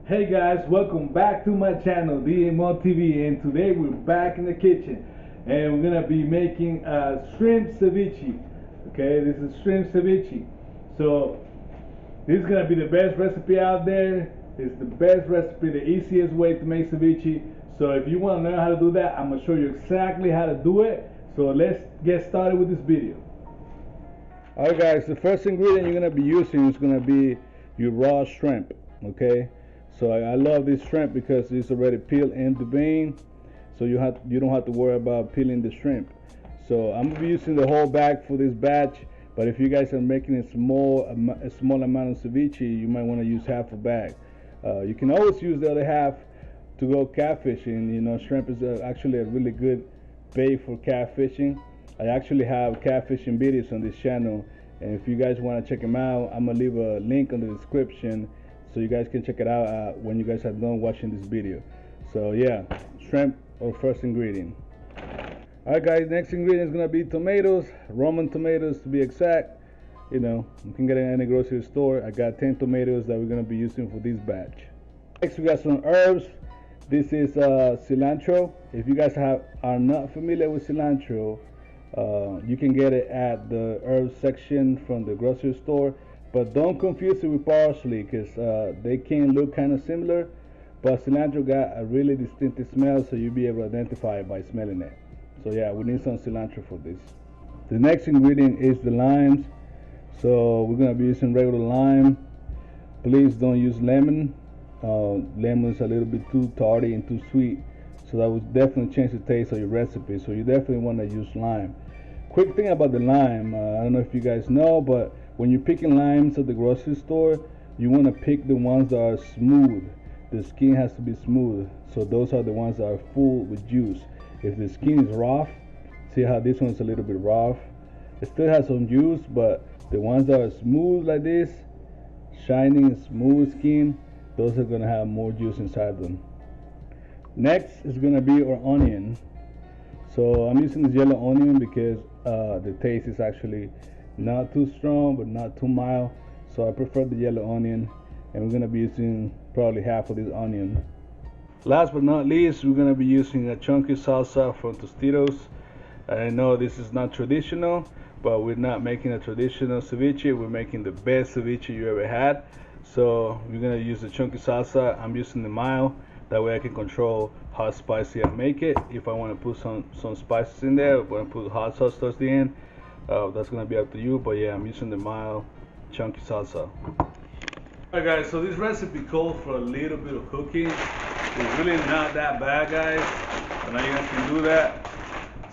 Hey guys, welcome back to my channel, DMO TV, and today we're back in the kitchen and we're gonna be making shrimp ceviche. Okay, this is shrimp ceviche. So this is gonna be the best recipe out there. It's the best recipe, the easiest way to make ceviche. So if you want to learn how to do that, I'm gonna show you exactly how to do it. So let's get started with this video. Alright guys, the first ingredient you're gonna be using is gonna be your raw shrimp. Okay, so I love this shrimp because it's already peeled and deveined, so you don't have to worry about peeling the shrimp. So I'm gonna be using the whole bag for this batch, but if you guys are making a small amount of ceviche, you might want to use half a bag. You can always use the other half to go catfishing. You know, shrimp is actually a really good bait for catfishing. I actually have catfishing videos on this channel, and if you guys want to check them out, I'm gonna leave a link in the description so you guys can check it out when you guys are done watching this video. So yeah, shrimp our first ingredient. Alright guys, next ingredient is gonna be tomatoes, Roman tomatoes to be exact. You know, you can get it in any grocery store. I got 10 tomatoes that we're gonna be using for this batch. Next we got some herbs. This is cilantro. If you guys are not familiar with cilantro, you can get it at the herbs section from the grocery store, but don't confuse it with parsley because they can look kind of similar, but cilantro got a really distinctive smell, so you'll be able to identify it by smelling it. So yeah, we need some cilantro for this. The next ingredient is the limes. So we're gonna be using regular lime. Please don't use lemon. Lemon is a little bit too tardy and too sweet, so that would definitely change the taste of your recipe. So you definitely want to use lime. Quick thing about the lime, I don't know if you guys know, but when you're picking limes at the grocery store, you want to pick the ones that are smooth. The skin has to be smooth, so those are the ones that are full with juice. If the skin is rough, see how this one's a little bit rough, it still has some juice, but the ones that are smooth like this, shining smooth skin, those are going to have more juice inside them. Next is going to be our onion. So I'm using this yellow onion because the taste is actually not too strong but not too mild, so I prefer the yellow onion, and we're going to be using probably half of this onion. Last but not least, we're going to be using a chunky salsa from Tostitos. I know this is not traditional, but we're not making a traditional ceviche, we're making the best ceviche you ever had. So we're gonna use the chunky salsa. I'm using the mild, that way I can control how spicy I make it. If I want to put some spices in there, I'm gonna put hot sauce towards the end. That's gonna be up to you, but yeah, I'm using the mild chunky salsa. Alright guys, so this recipe calls for a little bit of cooking. It's really not that bad, guys. I know you guys can do that.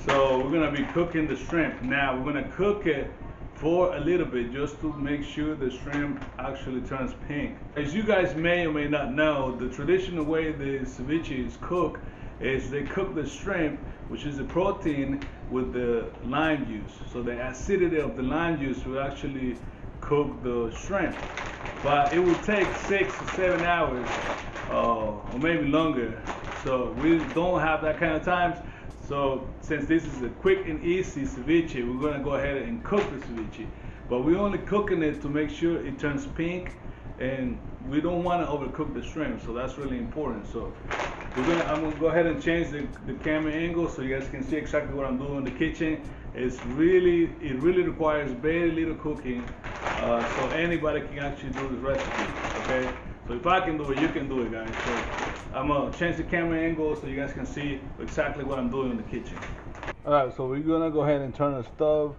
So we're gonna be cooking the shrimp. Now we're gonna cook it for a little bit just to make sure the shrimp actually turns pink. As you guys may or may not know, the traditional way the ceviche is cooked is they cook the shrimp, which is the protein, with the lime juice. So the acidity of the lime juice will actually cook the shrimp. But it will take 6 to 7 hours or maybe longer. So we don't have that kind of time. So since this is a quick and easy ceviche, we're going to go ahead and cook the ceviche. But we're only cooking it to make sure it turns pink, and we don't want to overcook the shrimp, so that's really important. So I'm going to go ahead and change the camera angle so you guys can see exactly what I'm doing in the kitchen. It really requires very little cooking, so anybody can actually do this recipe, okay? So if I can do it, you can do it, guys. So I'm going to change the camera angle so you guys can see exactly what I'm doing in the kitchen. Alright, so we're going to go ahead and turn the stove.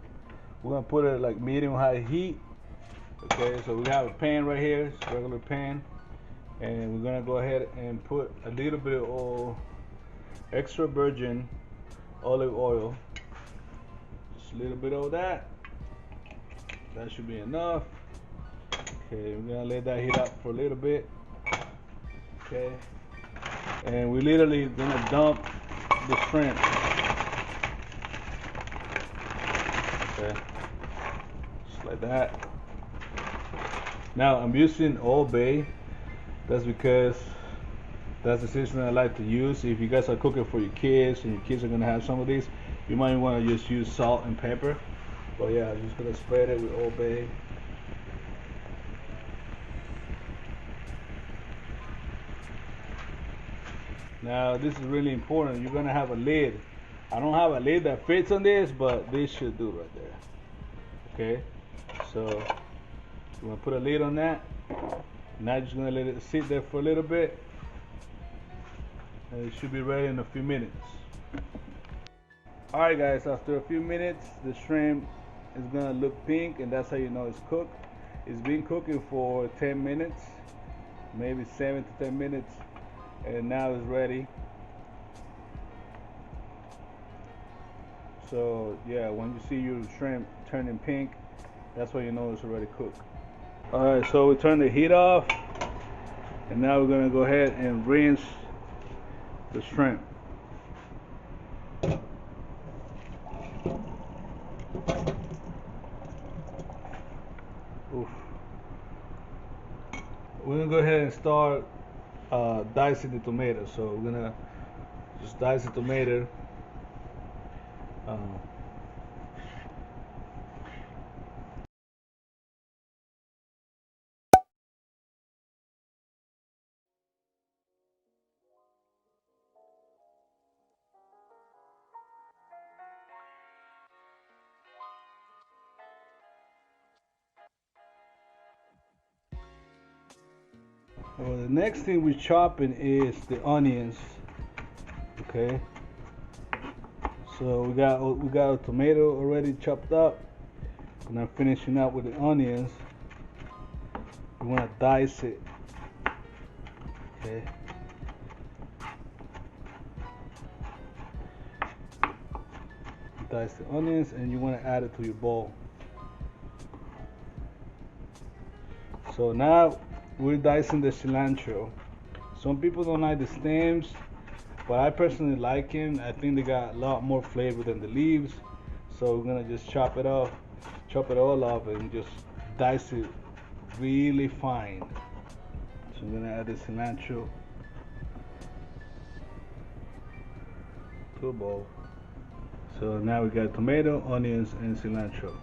We're going to put it like medium high heat. Okay, so we have a pan right here, it's a regular pan. And we're going to go ahead and put a little bit of extra virgin olive oil. Just a little bit of that. That should be enough. Okay, we're gonna let that heat up for a little bit. Okay, and we're literally gonna dump the shrimp. Okay, just like that. Now I'm using Old Bay. That's because that's the seasoning I like to use. If you guys are cooking for your kids and your kids are gonna have some of these, you might want to just use salt and pepper. But yeah, I'm just gonna spread it with Old Bay. Now this is really important. You're gonna have a lid. I don't have a lid that fits on this, but this should do right there. Okay, so you wanna put a lid on that. Now you're just gonna let it sit there for a little bit, and it should be ready in a few minutes. Alright guys, after a few minutes the shrimp is gonna look pink, and that's how you know it's cooked. It's been cooking for 10 minutes, maybe 7 to 10 minutes, and now it's ready. So yeah, when you see your shrimp turning pink, that's when you know it's already cooked. Alright, so we turn the heat off, and now we're gonna go ahead and rinse the shrimp. Oof. We're gonna go ahead and start dicing the tomato. So we're gonna just dice the tomato. Um, well, the next thing we're chopping is the onions. Okay. So we got a tomato already chopped up, and I'm finishing up with the onions. You want to dice it. Okay. Dice the onions, and you want to add it to your bowl. So now we're dicing the cilantro. Some people don't like the stems, but I personally like them. I think they got a lot more flavor than the leaves. So we're gonna just chop it all up, and just dice it really fine. So I'm gonna add the cilantro to a bowl. So now we got tomato, onions, and cilantro.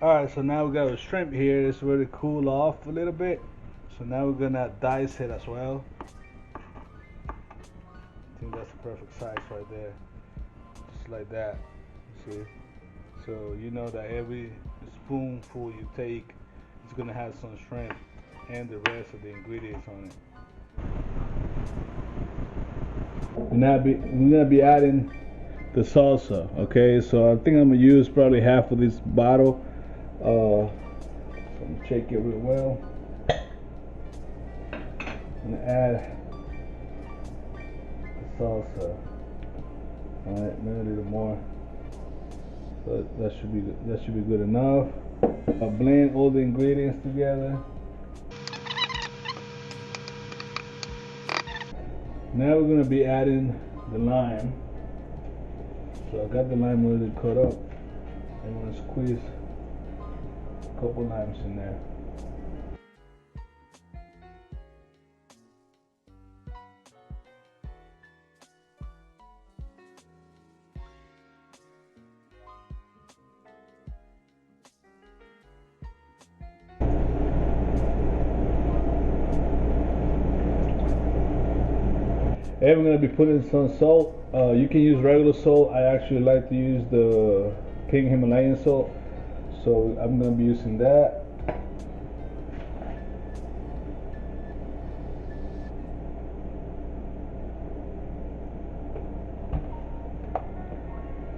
Alright, so now we got the shrimp here. It's ready to cool off a little bit. So now we're gonna dice it as well. I think that's the perfect size right there. Just like that. You see? So you know that every spoonful you take is gonna have some shrimp and the rest of the ingredients on it. We're gonna be adding the salsa. Okay, so I think I'm gonna use probably half of this bottle. So I'm gonna shake it real well. I'm gonna add the salsa. Alright, maybe a little more. So that should be good. That should be good enough. I'll blend all the ingredients together. Now we're gonna be adding the lime. So I got the lime already cut up. I'm gonna squeeze a couple limes in there. And we're going to be putting some salt. You can use regular salt. I actually like to use the pink Himalayan salt. So I'm going to be using that.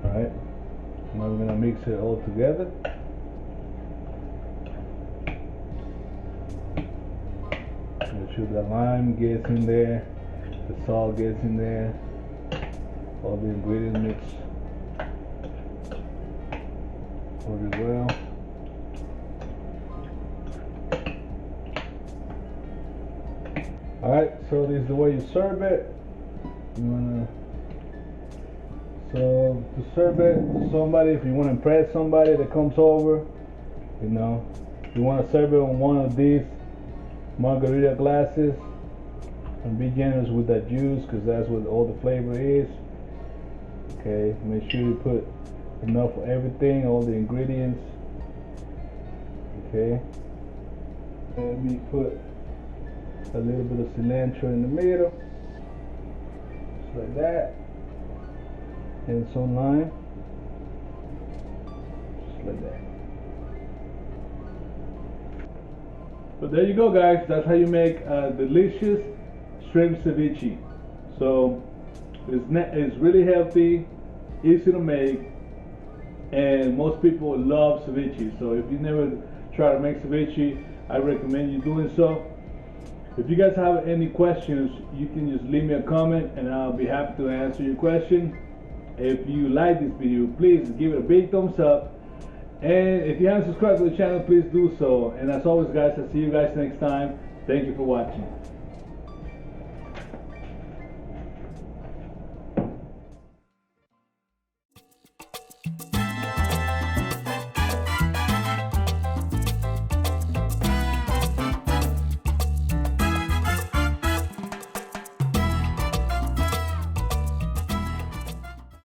Alright. Now we're going to mix it all together. Make sure the lime gets in there. The salt gets in there, all the ingredients mix really well. Alright, so this is the way you serve it. So to serve it to somebody, if you want to impress somebody that comes over, you know, you want to serve it on one of these margarita glasses. And be generous with that juice, because that's what all the flavor is. Okay, make sure you put enough of everything, all the ingredients. Okay, and we put a little bit of cilantro in the middle. like that, and its own line, just like that. So there you go, guys. That's how you make a delicious shrimp ceviche. So it's really healthy, easy to make, and most people love ceviche. So if you never try to make ceviche, I recommend you doing so. If you guys have any questions, you can just leave me a comment and I'll be happy to answer your question. If you like this video, please give it a big thumbs up. And if you haven't subscribed to the channel, please do so. And as always, guys, I'll see you guys next time. Thank you for watching.